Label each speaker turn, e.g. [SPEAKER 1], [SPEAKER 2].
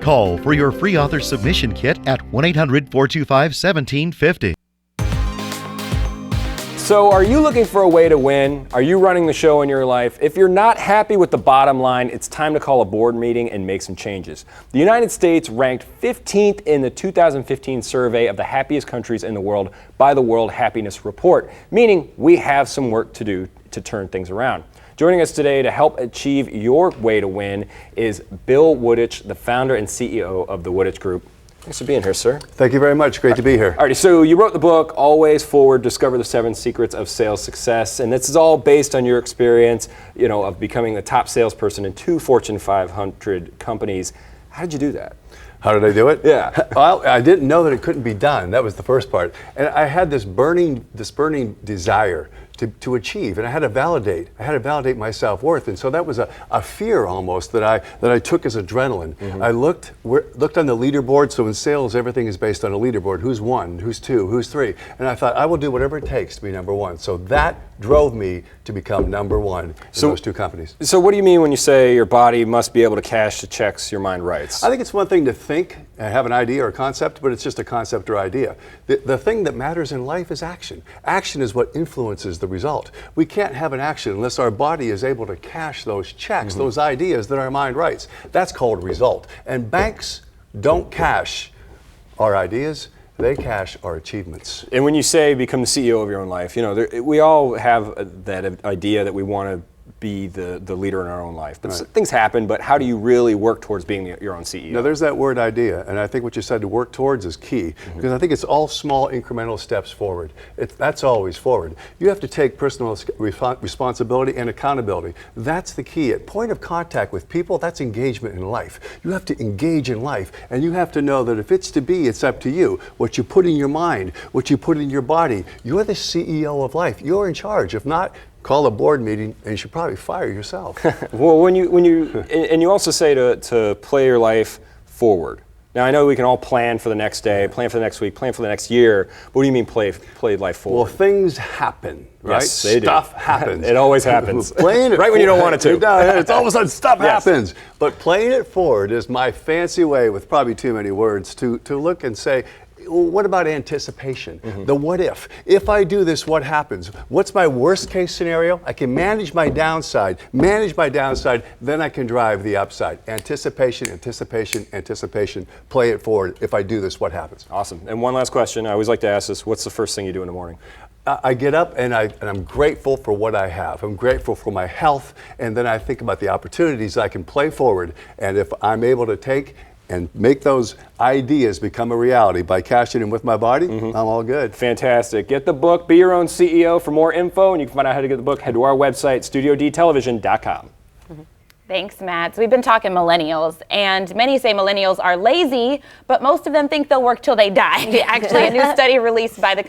[SPEAKER 1] Call for your free author submission kit at 1-800-425-1750.
[SPEAKER 2] So are you looking for a way to win? Are you running the show in your life? If you're not happy with the bottom line, it's time to call a board meeting and make some changes. The United States ranked 15th in the 2015 survey of the happiest countries in the world by the World Happiness Report, meaning we have some work to do to turn things around. Joining us today to help achieve your way to win is Bill Wooditch, the founder and CEO of the Wooditch Group. Thanks for being here, sir.
[SPEAKER 3] Thank you very much. Great to be here.
[SPEAKER 2] All right, so you wrote the book, Always Forward, Discover the 7 Secrets of Sales Success, and this is all based on your experience, of becoming the top salesperson in 2 Fortune 500 companies. How did you do that?
[SPEAKER 3] How did I do it?
[SPEAKER 2] Yeah.
[SPEAKER 3] Well, I didn't know that it couldn't be done. That was the first part. And I had this burning desire to achieve, and I had to validate my self-worth, and so that was a fear almost that I took as adrenaline. I looked on the leaderboard. So in sales, everything is based on a leaderboard. Who's 1, who's 2, who's 3, and I thought I will do whatever it takes to be number 1. So that drove me to become number 1 in those 2 companies.
[SPEAKER 2] So what do you mean when you say your body must be able to cash the checks your mind writes?
[SPEAKER 3] I think it's one thing to think and have an idea or a concept, but it's just a concept or idea. The thing that matters in life is action. Action is what influences the result. We can't have an action unless our body is able to cash those checks, those ideas that our mind writes. That's called result. And banks don't cash our ideas. They cash our achievements.
[SPEAKER 2] And when you say become the CEO of your own life, we all have that idea that we want to be the leader in our own life. But
[SPEAKER 3] Right.
[SPEAKER 2] things happen, but how do you really work towards being your own CEO?
[SPEAKER 3] Now, there's that word idea, and I think what you said to work towards is key, because I think it's all small incremental steps forward. That's always forward. You have to take personal responsibility and accountability. That's the key. At point of contact with people, that's engagement in life. You have to engage in life, and you have to know that if it's to be, it's up to you. What you put in your mind, what you put in your body, you're the CEO of life. You're in charge. If not, call a board meeting, and you should probably fire yourself.
[SPEAKER 2] Well, and you also say to play your life forward. Now, I know we can all plan for the next day, plan for the next week, plan for the next year. But what do you mean play life forward?
[SPEAKER 3] Well, things happen, right?
[SPEAKER 2] Yes, they do.
[SPEAKER 3] Stuff happens.
[SPEAKER 2] It always happens.
[SPEAKER 3] Playing it
[SPEAKER 2] right when you don't want it to.
[SPEAKER 3] It's all of a sudden stuff
[SPEAKER 2] Yes.
[SPEAKER 3] happens. But playing it forward is my fancy way, with probably too many words, to look and say, well, what about anticipation? The what if? If I do this, what happens? What's my worst case scenario? I can manage my downside, then I can drive the upside. Anticipation, anticipation, anticipation. Play it forward. If I do this, what happens?
[SPEAKER 2] Awesome. And one last question. I always like to ask this. What's the first thing you do in the morning?
[SPEAKER 3] I get up and I'm grateful for what I have. I'm grateful for my health, and then I think about the opportunities I can play forward. And if I'm able to take and make those ideas become a reality by cashing in with my body, I'm all good.
[SPEAKER 2] Fantastic. Get the book, Be Your Own CEO. For more info, and you can find out how to get the book, head to our website, studiodtelevision.com.
[SPEAKER 4] Thanks, Matt. So we've been talking millennials, and many say millennials are lazy, but most of them think they'll work till they die. Actually, a new study released by the